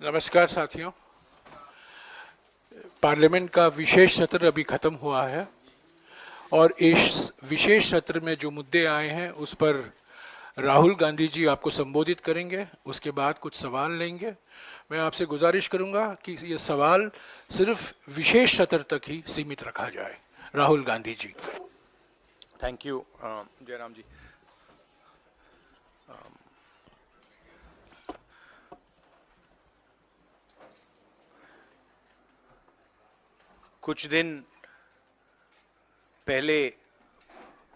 नमस्कार साथियों। पार्लियामेंट का विशेष सत्र अभी खत्म हुआ है और इस विशेष सत्र में जो मुद्दे आए हैं उस पर राहुल गांधी जी आपको संबोधित करेंगे। उसके बाद कुछ सवाल लेंगे। मैं आपसे गुजारिश करूंगा कि ये सवाल सिर्फ विशेष सत्र तक ही सीमित रखा जाए। राहुल गांधी जी। थैंक यू जयराम जी। कुछ दिन पहले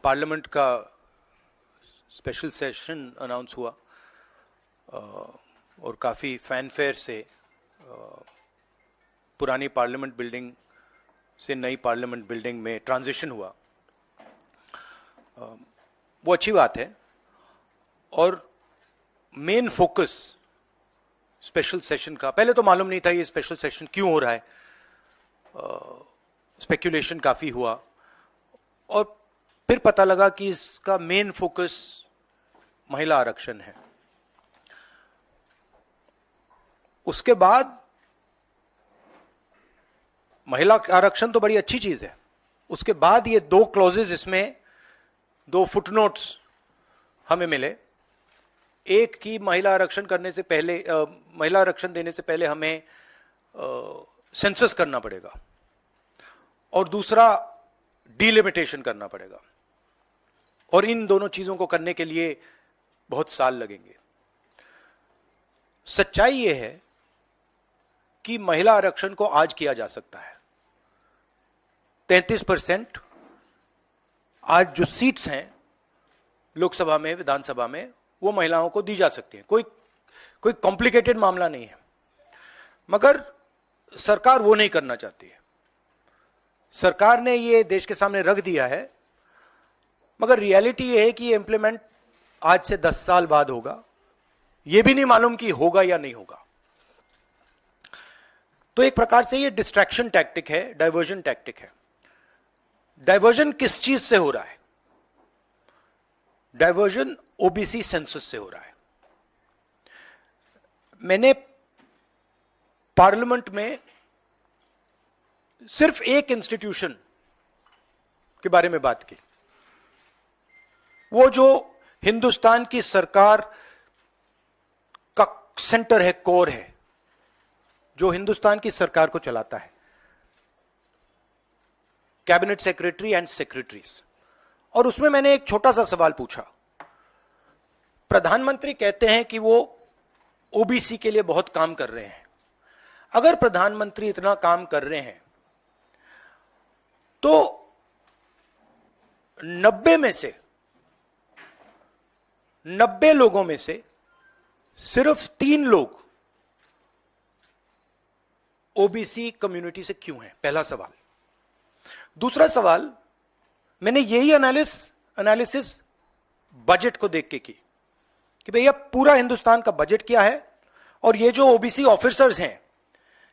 पार्लियामेंट का स्पेशल सेशन अनाउंस हुआ और काफ़ी फैनफेयर से पुरानी पार्लियामेंट बिल्डिंग से नई पार्लियामेंट बिल्डिंग में ट्रांजिशन हुआ। वो अच्छी बात है और मेन फोकस स्पेशल सेशन का, पहले तो मालूम नहीं था ये स्पेशल सेशन क्यों हो रहा है, स्पेक्यूलेशन काफी हुआ और फिर पता लगा कि इसका मेन फोकस महिला आरक्षण है। उसके बाद महिला आरक्षण तो बड़ी अच्छी चीज है, उसके बाद ये दो क्लॉजेज, इसमें दो फुटनोट्स हमें मिले। एक की महिला आरक्षण करने से पहले, महिला आरक्षण देने से पहले हमें सेंसस करना पड़ेगा और दूसरा डिलिमिटेशन करना पड़ेगा और इन दोनों चीजों को करने के लिए बहुत साल लगेंगे। सच्चाई यह है कि महिला आरक्षण को आज किया जा सकता है। 33% आज जो सीट्स हैं लोकसभा में, विधानसभा में, वो महिलाओं को दी जा सकती हैं। कोई कॉम्प्लिकेटेड मामला नहीं है, मगर सरकार वो नहीं करना चाहती है। सरकार ने ये देश के सामने रख दिया है, मगर रियलिटी ये है कि ये इंप्लीमेंट आज से 10 साल बाद होगा। ये भी नहीं मालूम कि होगा या नहीं होगा। तो एक प्रकार से ये डिस्ट्रैक्शन टैक्टिक है, डाइवर्जन टैक्टिक है। डाइवर्जन किस चीज से हो रहा है? डाइवर्जन ओबीसी सेंसस से हो रहा है। मैंने पार्लियामेंट में सिर्फ एक इंस्टीट्यूशन के बारे में बात की, वो जो हिंदुस्तान की सरकार का सेंटर है, कोर है, जो हिंदुस्तान की सरकार को चलाता है, कैबिनेट सेक्रेटरी एंड सेक्रेटरीज। और उसमें मैंने एक छोटा सा सवाल पूछा। प्रधानमंत्री कहते हैं कि वो ओबीसी के लिए बहुत काम कर रहे हैं। अगर प्रधानमंत्री इतना काम कर रहे हैं तो 90 लोगों में से सिर्फ 3 लोग ओबीसी कम्युनिटी से क्यों हैं? पहला सवाल। दूसरा सवाल, मैंने यही एनालिसिस बजट को देख के की कि भैया पूरा हिंदुस्तान का बजट क्या है और ये जो ओबीसी ऑफिसर्स हैं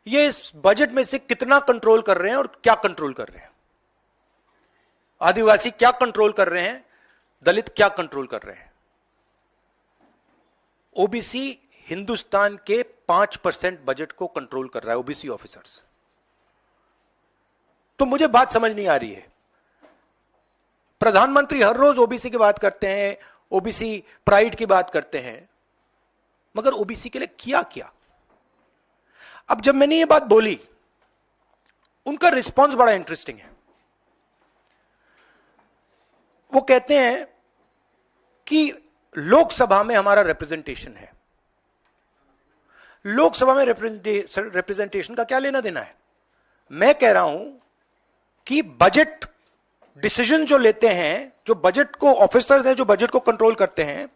ये इस बजट में से कितना कंट्रोल कर रहे हैं और क्या कंट्रोल कर रहे हैं। आदिवासी क्या कंट्रोल कर रहे हैं, दलित क्या कंट्रोल कर रहे हैं। ओबीसी हिंदुस्तान के 5% बजट को कंट्रोल कर रहा है, ओबीसी ऑफिसर्स। तो मुझे बात समझ नहीं आ रही है। प्रधानमंत्री हर रोज ओबीसी की बात करते हैं, ओबीसी प्राइड की बात करते हैं, मगर ओबीसी के लिए किया क्या? अब जब मैंने ये बात बोली, उनका रिस्पॉन्स बड़ा इंटरेस्टिंग है। वो कहते हैं कि लोकसभा में हमारा रिप्रेजेंटेशन है। लोकसभा में रिप्रेजेंटेशन का क्या लेना देना है? मैं कह रहा हूं कि बजट डिसीजन जो लेते हैं, जो बजट को ऑफिसर्स हैं, जो बजट को कंट्रोल करते हैं,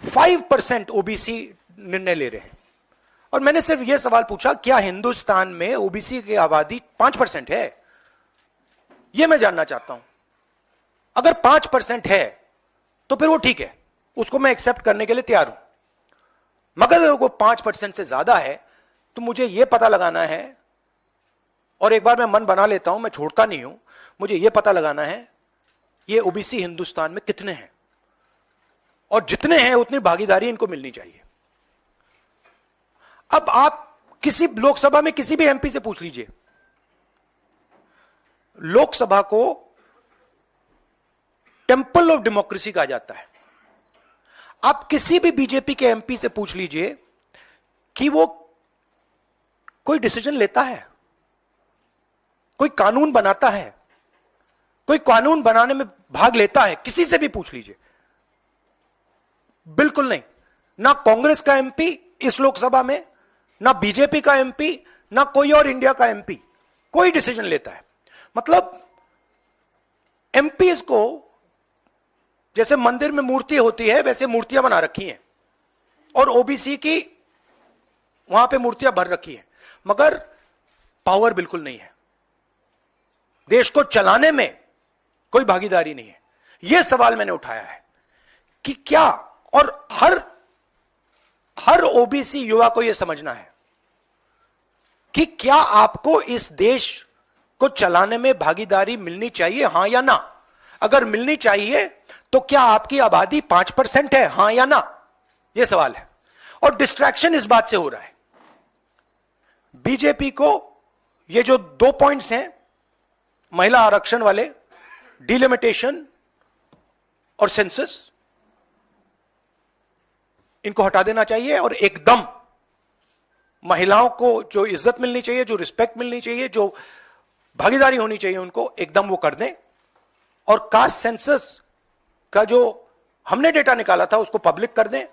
5% ओबीसी निर्णय ले रहे हैं। और मैंने सिर्फ यह सवाल पूछा, क्या हिंदुस्तान में ओबीसी की आबादी 5% है? यह मैं जानना चाहता हूं। अगर 5% है तो फिर वो ठीक है, उसको मैं एक्सेप्ट करने के लिए तैयार हूं। मगर अगर वो 5% से ज्यादा है तो मुझे यह पता लगाना है, और एक बार मैं मन बना लेता हूं, मैं छोड़ता नहीं हूं, मुझे यह पता लगाना है ये ओबीसी हिंदुस्तान में कितने हैं और जितने हैं उतनी भागीदारी इनको मिलनी चाहिए। अब आप किसी लोकसभा में किसी भी एमपी से पूछ लीजिए, लोकसभा को टेंपल ऑफ डेमोक्रेसी कहा जाता है। आप किसी भी बीजेपी के एमपी से पूछ लीजिए कि वो कोई डिसीजन लेता है, कोई कानून बनाता है, कोई कानून बनाने में भाग लेता है, किसी से भी पूछ लीजिए, बिल्कुल नहीं। ना कांग्रेस का एमपी इस लोकसभा में, ना बीजेपी का एमपी, ना कोई और इंडिया का एमपी कोई डिसीजन लेता है। मतलब एमपीज को जैसे मंदिर में मूर्ति होती है वैसे मूर्तियां बना रखी हैं और ओबीसी की वहां पे मूर्तियां भर रखी हैं, मगर पावर बिल्कुल नहीं है, देश को चलाने में कोई भागीदारी नहीं है। यह सवाल मैंने उठाया है कि क्या, और हर ओबीसी युवा को यह समझना है कि क्या आपको इस देश को चलाने में भागीदारी मिलनी चाहिए, हां या ना। अगर मिलनी चाहिए तो क्या आपकी आबादी 5% है, हां या ना, यह सवाल है। और डिस्ट्रैक्शन इस बात से हो रहा है, बीजेपी को ये जो 2 पॉइंट्स हैं, महिला आरक्षण वाले, डिलिमिटेशन और सेंसस, इनको हटा देना चाहिए और एकदम महिलाओं को जो इज्जत मिलनी चाहिए, जो रिस्पेक्ट मिलनी चाहिए, जो भागीदारी होनी चाहिए, उनको एकदम वो कर दें। और कास्ट सेंसस का जो हमने डेटा निकाला था उसको पब्लिक कर दें,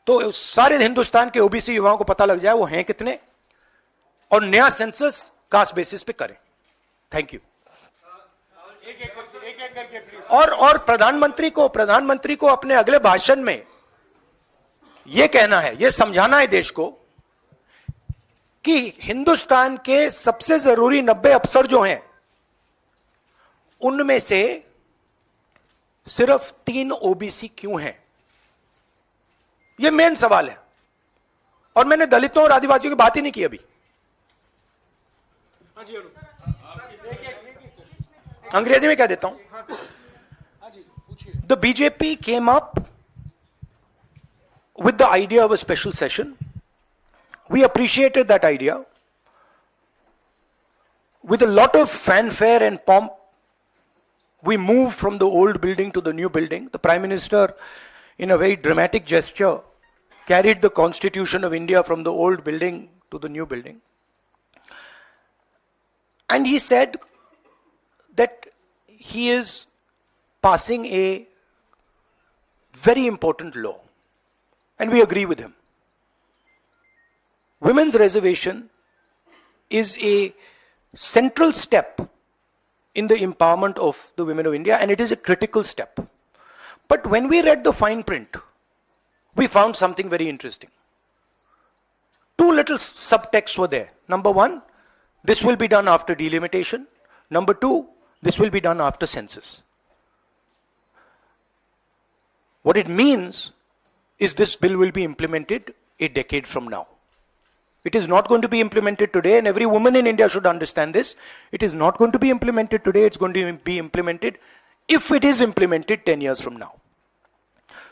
तो सारे हिंदुस्तान के ओबीसी युवाओं को पता लग जाए वो हैं कितने, और नया सेंसस कास्ट बेसिस पे करें। Thank you. और प्रधानमंत्री को अपने अगले भाषण में यह कहना है, यह समझाना है देश को कि हिंदुस्तान के सबसे जरूरी 90 अफसर जो हैं उनमें से सिर्फ 3 ओबीसी क्यों हैं। यह मेन सवाल है, और मैंने दलितों और आदिवासियों की बात ही नहीं की अभी। अंग्रेजी में कह देता हूं। The BJP came up with the idea of a special session. We appreciated that idea. With a lot of fanfare and pomp, we moved from the old building to the new building. The Prime Minister, in a very dramatic gesture, carried the Constitution of India from the old building to the new building. And he said that he is passing a very important law. And we agree with him. Women's reservation is a central step in the empowerment of the women of India, and it is a critical step. But when we read the fine print, we found something very interesting. 2 little subtexts were there. Number 1, this will be done after delimitation. Number 2, this will be done after census. What it means is this bill will be implemented a decade from now. It is not going to be implemented today, and every woman in India should understand this. It is not going to be implemented today, it's going to be implemented, if it is implemented, 10 years from now.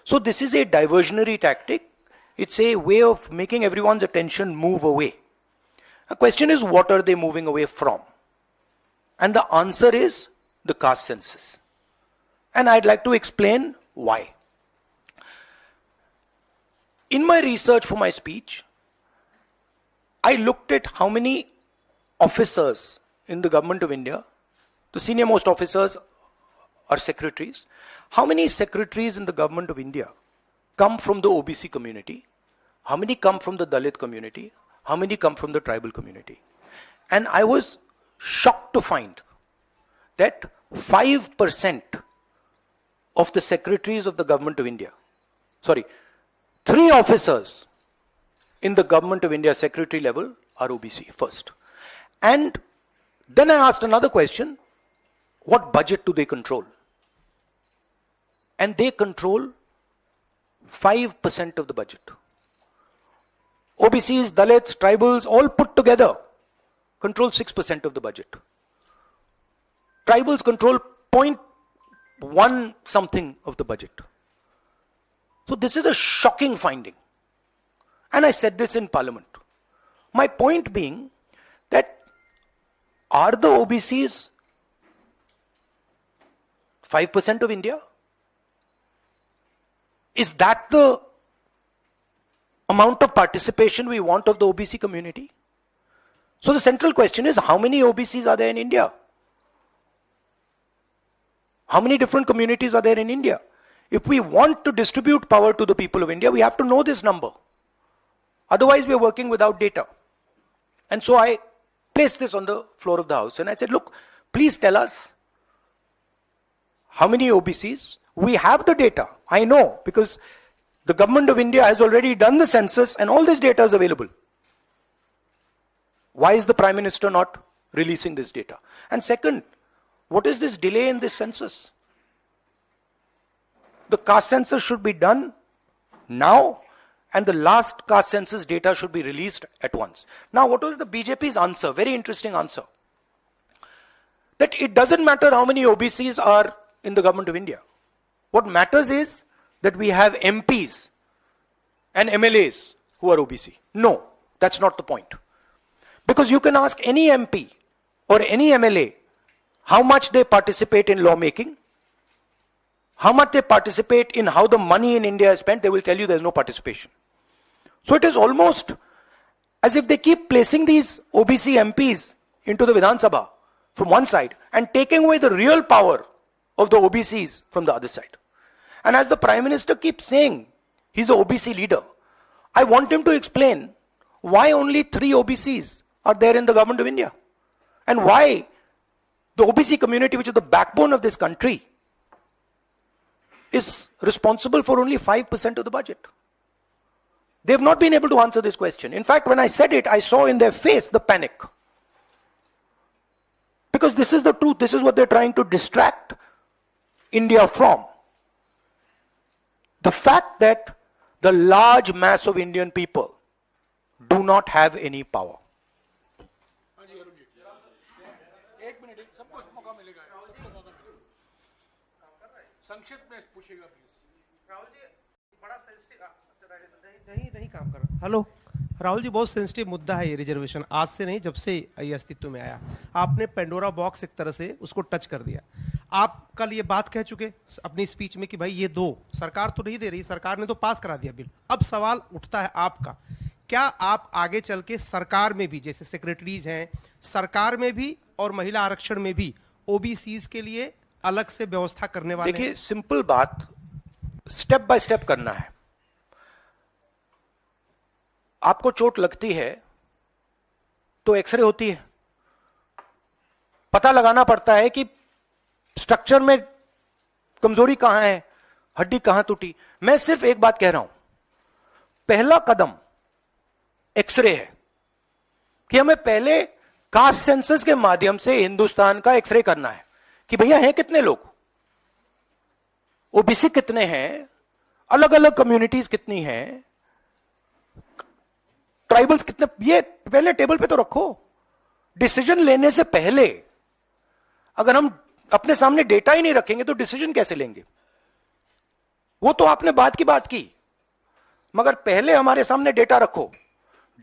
So this is a diversionary tactic. It's a way of making everyone's attention move away. The question is, what are they moving away from? And the answer is the caste census. And I'd like to explain why. In my research for my speech, I looked at how many officers in the government of India, the senior most officers are secretaries, how many secretaries in the government of India come from the OBC community, how many come from the Dalit community, how many come from the tribal community. And I was shocked to find that 5% of the secretaries of the government of India, 3 officers in the government of India secretary level are OBC first. And then I asked another question, what budget do they control? And they control 5% of the budget. OBCs, Dalits, tribals, all put together control 6% of the budget. Tribals control 0.1 something of the budget. So this is a shocking finding. And I said this in Parliament. My point being that are the OBCs 5% of India? Is that the amount of participation we want of the OBC community? So the central question is, how many OBCs are there in India? How many different communities are there in India? If we want to distribute power to the people of India, we have to know this number. Otherwise, we are working without data. And so I placed this on the floor of the House and I said, look, please tell us how many OBCs. We have the data. I know, because the government of India has already done the census and all this data is available. Why is the Prime Minister not releasing this data? And second, what is this delay in this census? The caste census should be done now, and the last caste census data should be released at once. Now, what was the BJP's answer? Very interesting answer. That it doesn't matter how many OBCs are in the government of India. What matters is that we have MPs and MLAs who are OBC. No, that's not the point. Because you can ask any MP or any MLA how much they participate in lawmaking, how much they participate in how the money in India is spent, they will tell you there's no participation. So it is almost as if they keep placing these OBC MPs into the Vidhan Sabha from one side and taking away the real power of the OBCs from the other side. And as the Prime Minister keeps saying, he's an OBC leader, I want him to explain why only 3 OBCs are there in the government of India. And why the OBC community, which is the backbone of this country, is responsible for only 5% of the budget. They have not been able to answer this question. In fact, when I said it, I saw in their face the panic. Because this is the truth. This is what they're trying to distract India from. The fact that the large mass of Indian people do not have any power. नहीं काम कर रहा। Hello Rahul ji, बहुत sensitive मुद्दा है ये reservation. आज से नहीं, जब से ये अस्तित्व में आया, आपने पेंडोरा बॉक्स एक तरह से उसको टच कर दिया। आप कल ये बात कह चुके अपनी स्पीच में कि भाई ये दो, सरकार तो नहीं दे रही, सरकार ने तो पास करा दिया बिल। अब सवाल उठता है आपका, क्या आप आगे चल के सरकार में भी, जैसे सेक्रेटरीज हैं, सरकार में भी और महिला आरक्षण में भी ओबीसीज के लिए अलग से व्यवस्था करने वाले? देखिए, सिंपल बात, स्टेप बाय स्टेप करना है। आपको चोट लगती है तो एक्सरे होती है, पता लगाना पड़ता है कि स्ट्रक्चर में कमजोरी कहां है, हड्डी कहां टूटी। मैं सिर्फ एक बात कह रहा हूं, पहला कदम एक्सरे है कि हमें पहले कास्ट सेंसस के माध्यम से हिंदुस्तान का एक्सरे करना है कि भैया हैं कितने लोग, ओबीसी कितने हैं, अलग अलग कम्युनिटीज कितनी हैं, ट्राइबल्स कितने, ये पहले टेबल पे तो रखो। डिसीजन लेने से पहले अगर हम अपने सामने डेटा ही नहीं रखेंगे तो डिसीजन कैसे लेंगे? वो तो आपने बात की बात की, मगर पहले हमारे सामने डेटा रखो।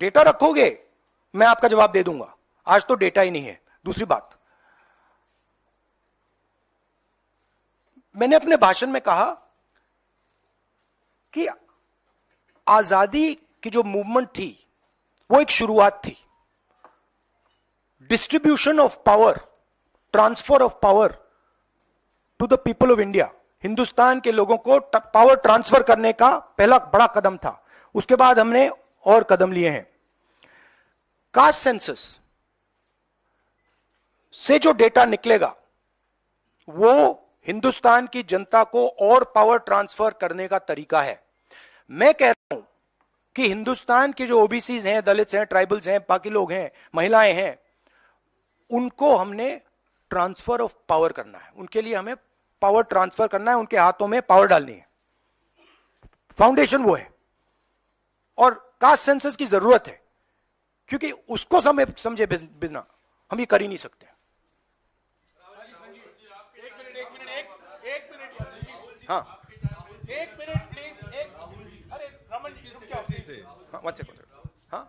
डेटा रखोगे, मैं आपका जवाब दे दूंगा। आज तो डेटा ही नहीं है। दूसरी बात, मैंने अपने भाषण में कहा कि आजादी की जो मूवमेंट थी वो एक शुरुआत थी। Distribution of power, transfer of power to the people of India, Hindustan के लोगों को पावर ट्रांसफर करने का पहला बड़ा कदम था। उसके बाद हमने और कदम लिए हैं। कास्ट सेंसस से जो डेटा निकलेगा वो हिंदुस्तान की जनता को और पावर ट्रांसफर करने का तरीका है। मैं कह रहा हूं कि हिंदुस्तान के जो ओबीसीज हैं, दलित्स हैं, ट्राइबल्स हैं, बाकी लोग हैं, महिलाएं हैं, उनको हमने ट्रांसफर ऑफ पावर करना है। उनके लिए हमें पावर ट्रांसफर करना है, उनके हाथों में पावर डालनी है। फाउंडेशन वो है। और कास्ट सेंसस की जरूरत है, क्योंकि उसको समझे बिना हम ये कर ही नहीं सकते। हाँ, एक मिनट प्लीज। अरे रमन जी रुक जाओ प्लीज। हाँ, वन सेकंड। हाँ,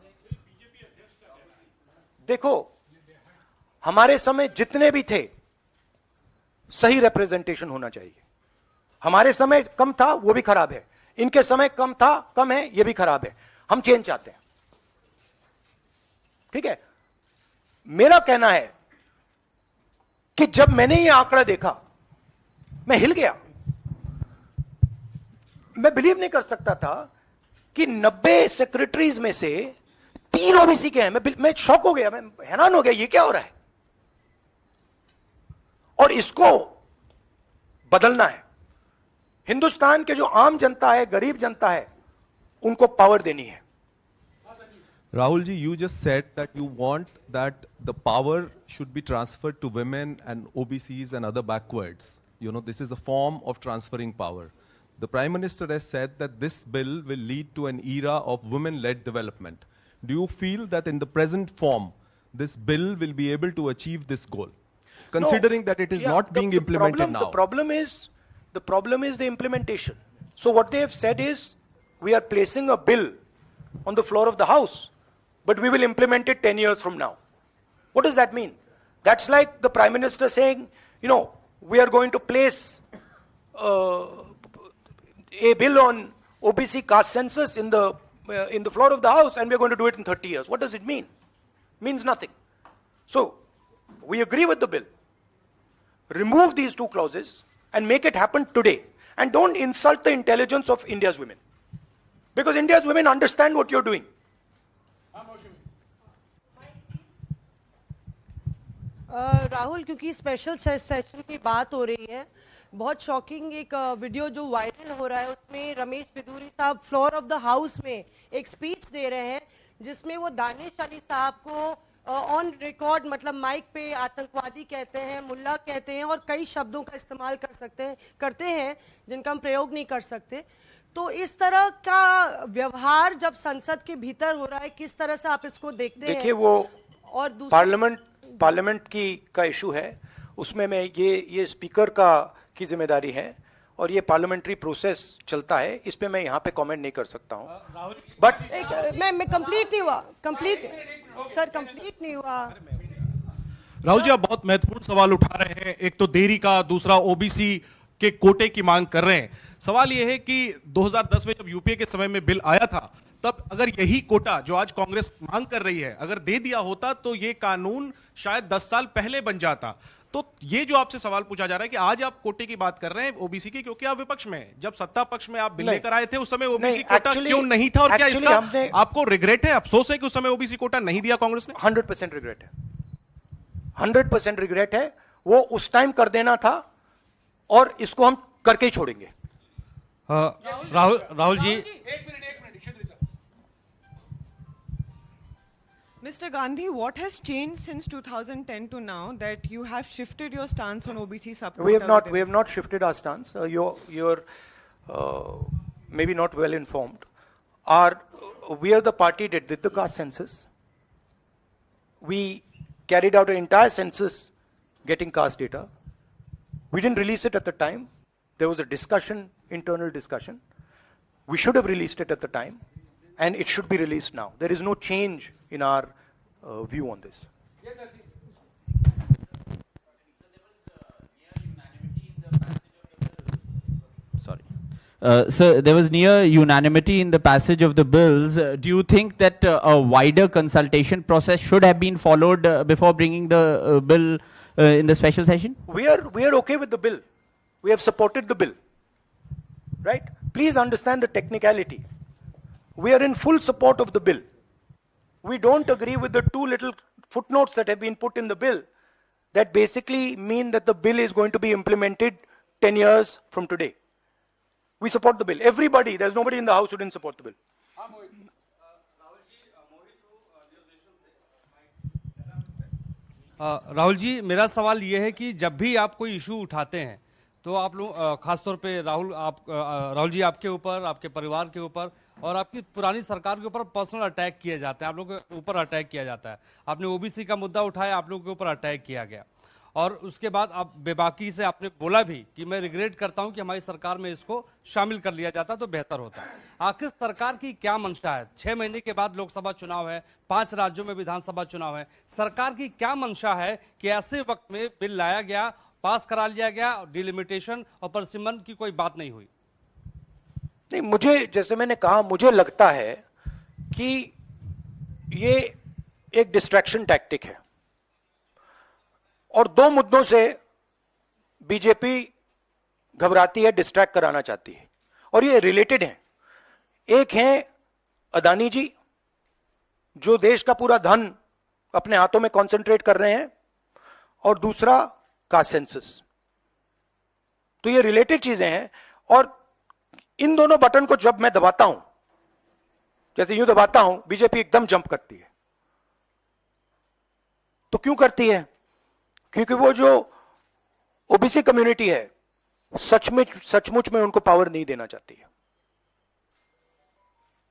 देखो, हमारे समय जितने भी थे सही रिप्रेजेंटेशन होना चाहिए। हमारे समय कम था, वो भी खराब है। इनके समय कम था, कम है, ये भी खराब है। हम चेंज चाहते हैं, ठीक है। मेरा कहना है कि जब मैंने ये आंकड़ा देखा मैं हिल गया। मैं बिलीव नहीं कर सकता था कि 90 सेक्रेटरीज में से 3 ओबीसी के हैं। मैं शॉक हो गया, मैं हैरान हो गया, ये क्या हो रहा है। और इसको बदलना है। हिंदुस्तान के जो आम जनता है, गरीब जनता है, उनको पावर देनी है। Rahul ji, you just said that you want that the power should be transferred to women and OBCs and other backwards. You know, this is a form of transferring power. The Prime Minister has said that this bill will lead to an era of women-led development. Do you feel that in the present form, this bill will be able to achieve this goal? Considering that it is not being implemented now. The problem is the implementation. So what they have said is, we are placing a bill on the floor of the House, but we will implement it 10 years from now. What does that mean? That's like the Prime Minister saying, you know, we are going to place a bill on OBC caste census in the floor of the House, and we are going to do it in 30 years. What does it mean? Means nothing. So, we agree with the bill. Remove these 2 clauses and make it happen today. And don't insult the intelligence of India's women. Because India's women understand what you're doing. Rahul, क्योंकि special session की बात हो रही है, बहुत shocking एक video जो viral हो रहा है, उसमें रमेश बिदूरी साहब फ्लोर ऑफ द हाउस में एक स्पीच दे रहे हैं, जिसमें वो दानिश अली साहब को ऑन रिकॉर्ड, मतलब माइक पे आतंकवादी कहते हैं, मुल्ला कहते हैं, और कई शब्दों का इस्तेमाल करते हैं जिनका हम प्रयोग नहीं कर सकते। तो इस तरह का व्यवहार जब संसद के भीतर हो रहा है, किस तरह से आप इसको देखते हैं? देखिए, वो और पार्लियामेंट का इशू है, उसमें मैं ये स्पीकर की जिम्मेदारी है, और ये पार्लियामेंट्री प्रोसेस चलता है, इस पे मैं यहाँ पे कमेंट नहीं कर सकता हूँ। बट मैं कंप्लीट नहीं हुआ, कंप्लीट नहीं हुआ। राहुल जी, आप बहुत महत्वपूर्ण सवाल उठा रहे हैं। एक तो देरी का, दूसरा ओबीसी के कोटे की मांग कर रहे हैं। सवाल यह है कि 2010 में जब यूपीए के समय में बिल आया था, तब अगर यही कोटा जो आज कांग्रेस मांग कर रही है अगर दे दिया होता, तो ये कानून शायद 10 साल पहले बन जाता। तो ये जो आपसे सवाल पूछा जा रहा है कि आज आप कोटे की बात कर रहे हैं ओबीसी की, क्योंकि आप विपक्ष में हैं। जब सत्ता पक्ष में आप बिल लेकर आए थे, उस समय ओबीसी कोटा क्यों नहीं था, और क्या इसका आपको रिग्रेट है, अफसोस है कि उस समय ओबीसी कोटा नहीं दिया कांग्रेस ने? 100% रिग्रेट है, 100% रिग्रेट है। वो उस टाइम कर देना था, और इसको हम करके ही छोड़ेंगे। Rahul ji, Mr. Gandhi, what has changed since 2010 to now that you have shifted your stance on OBC support? We have not shifted our stance. You're maybe not well informed. We are the party that did the caste census. We carried out an entire census getting caste data. We didn't release it at the time. There was a discussion, internal discussion. We should have released it at the time, and it should be released now. There is no change in our view on this. Yes, sir. Sir, there was near unanimity in the passage of the bills. Do you think that a wider consultation process should have been followed before bringing the bill in the special session? We are okay with the bill. We have supported the bill. Right? Please understand the technicality. We are in full support of the bill. We don't agree with the 2 little footnotes that have been put in the bill that basically mean that the bill is going to be implemented 10 years from today. We support the bill. Everybody, there's nobody in the house who didn't support the bill. Rahul ji, मेरा सवाल यह है कि जब भी आप कोई issue उठाते हैं, तो आप लोग खासतौर पे राहुल जी, आपके ऊपर, आपके परिवार के ऊपर और आपकी पुरानी सरकार के ऊपर पर्सनल अटैक किए जाते हैं, आप लोगों के ऊपर अटैक किया जाता है। आपने ओबीसी का मुद्दा उठाया, आप लोगों के ऊपर अटैक किया गया। और उसके बाद अब बेबाकी से आपने बोला भी कि मैं रिग्रेट करता हूं कि हमारी सरकार में इसको शामिल कर लिया जाता तो बेहतर होता। आखिर सरकार की क्या मंशा है? 6 महीने के बाद लोकसभा चुनाव है, 5 राज्यों में विधानसभा चुनाव है, सरकार की क्या मंशा है कि ऐसे वक्त में बिल लाया गया, पास करा लिया गया, डिलिमिटेशन और परसिमन की कोई बात नहीं हुई? नहीं, मुझे, जैसे मैंने कहा, मुझे लगता है कि ये एक डिस्ट्रैक्शन टैक्टिक है और 2 मुद्दों से बीजेपी घबराती है, डिस्ट्रैक्ट कराना चाहती है और ये रिलेटेड हैं। एक है अदानी जी, जो देश का पूरा धन अपने हाथों में कॉन्सेंट्रेट कर रहे हैं, और दूसरा कास्ट सेंसस। तो ये रिलेटेड चीजें हैं और इन दोनों बटन को जब मैं दबाता हूं, जैसे यूं दबाता हूं, बीजेपी एकदम जंप करती है। तो क्यों करती है? क्योंकि वो जो ओबीसी कम्युनिटी है, सचमुच में उनको पावर नहीं देना चाहती है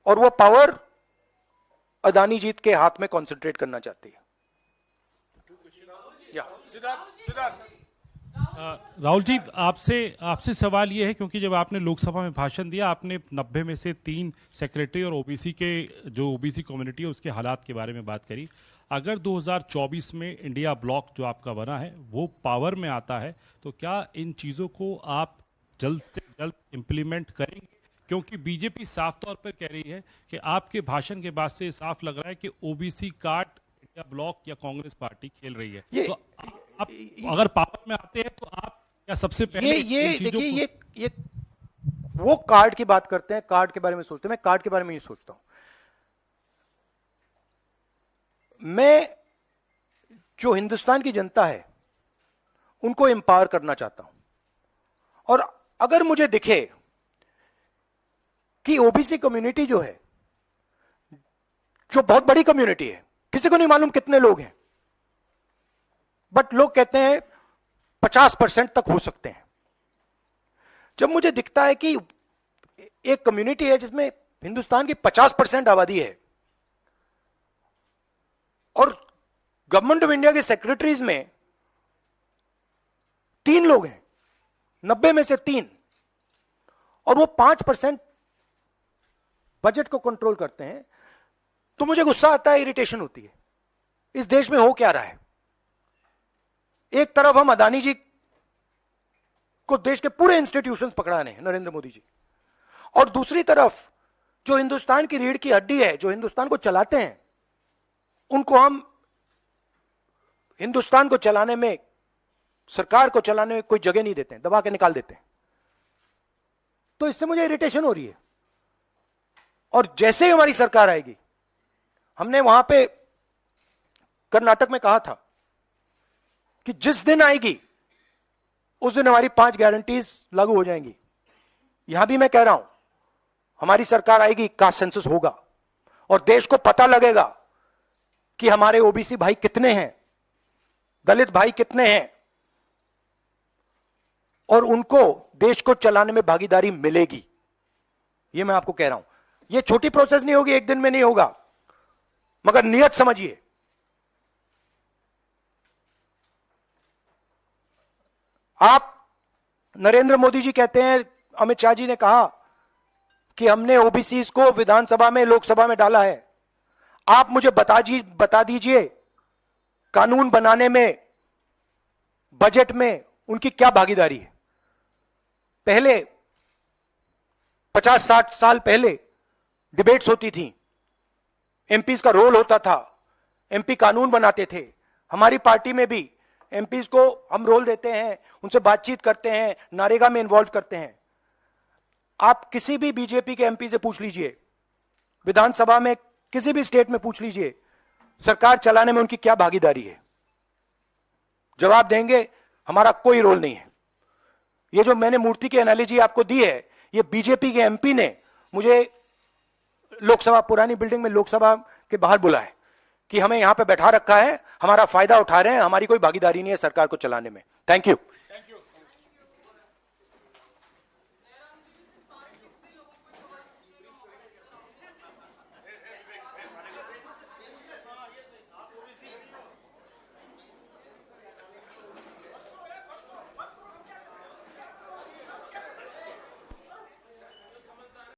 और वो पावर अदानी जी के हाथ में कॉन्सेंट्रेट करना चाहती है। राहुल जी, आपसे सवाल ये है, क्योंकि जब आपने लोकसभा में भाषण दिया, आपने 90 में से 3 सेक्रेटरी और ओबीसी के, जो ओबीसी कम्युनिटी है उसके हालात के बारे में बात करी। अगर 2024 में इंडिया ब्लॉक जो आपका बना है वो पावर में आता है, तो क्या इन चीज़ों को आप जल्द से जल्द इम्प्लीमेंट करेंगे? क्योंकि बीजेपी साफ तौर पर कह रही है कि आपके भाषण के बाद से साफ लग रहा है कि ओबीसी कार्ड इंडिया ब्लॉक या कांग्रेस पार्टी खेल रही है। तो आप अगर पावर में आते हैं तो आप क्या सबसे पहले ये देखिए, ये वो कार्ड की बात करते हैं, कार्ड के बारे में सोचते हैं। मैं कार्ड के बारे में नहीं सोचता हूं। मैं जो हिंदुस्तान की जनता है उनको एम्पावर करना चाहता हूं और अगर मुझे दिखे कि ओबीसी कम्युनिटी जो है, जो बहुत बड़ी कम्युनिटी है, किसी को नहीं मालूम कितने लोग हैं, बट लोग कहते हैं 50% तक हो सकते हैं। जब मुझे दिखता है कि एक कम्युनिटी है जिसमें हिंदुस्तान की 50% आबादी है और गवर्नमेंट ऑफ इंडिया के सेक्रेटरीज में 3 लोग हैं, 90 में से 3, और वो 5% बजट को कंट्रोल करते हैं, तो मुझे गुस्सा आता है, इरिटेशन होती है। इस देश में हो क्या रहा है? एक तरफ हम अदानी जी को देश के पूरे इंस्टीट्यूशंस पकड़ा रहे हैं, नरेंद्र मोदी जी, और दूसरी तरफ जो हिंदुस्तान की रीढ़ की हड्डी है, जो हिंदुस्तान को चलाते हैं, उनको हम हिंदुस्तान को चलाने में, सरकार को चलाने में कोई जगह नहीं देते हैं, दबा के निकाल देते हैं। तो इससे मुझे इरिटेशन हो रही है। और जैसे ही हमारी सरकार आएगी, हमने वहां पे कर्नाटक में कहा था कि जिस दिन आएगी उस दिन हमारी 5 गारंटीज लागू हो जाएंगी। यहां भी मैं कह रहा हूं, हमारी सरकार आएगी, कास्ट सेंसस होगा और देश को पता लगेगा कि हमारे ओबीसी भाई कितने हैं, दलित भाई कितने हैं, और उनको देश को चलाने में भागीदारी मिलेगी। यह मैं आपको कह रहा हूं। यह छोटी प्रोसेस नहीं होगी, एक दिन में नहीं होगा, मगर नियत समझिए। आप, नरेंद्र मोदी जी कहते हैं, अमित शाह जी ने कहा कि हमने ओबीसी को विधानसभा में, लोकसभा में डाला है। आप मुझे बता दीजिए कानून बनाने में, बजट में उनकी क्या भागीदारी है। पहले 50-60 साल पहले डिबेट्स होती थी, एमपीज का रोल होता था, एमपी कानून बनाते थे। हमारी पार्टी में भी एमपीज को हम रोल देते हैं, उनसे बातचीत करते हैं, नारेगा में इन्वॉल्व करते हैं। आप किसी भी बीजेपी के एमपी से पूछ लीजिए, विधानसभा में किसी भी स्टेट में पूछ लीजिए, सरकार चलाने में उनकी क्या भागीदारी है। जवाब देंगे, हमारा कोई रोल नहीं है। ये जो मैंने मूर्ति की एनालॉजी आपको दी है, ये बीजेपी के एमपी ने मुझे लोकसभा, पुरानी बिल्डिंग में लोकसभा के बाहर बुलाया कि हमें यहां पे बैठा रखा है, हमारा फायदा उठा रहे हैं, हमारी कोई भागीदारी नहीं है सरकार को चलाने में। Thank you.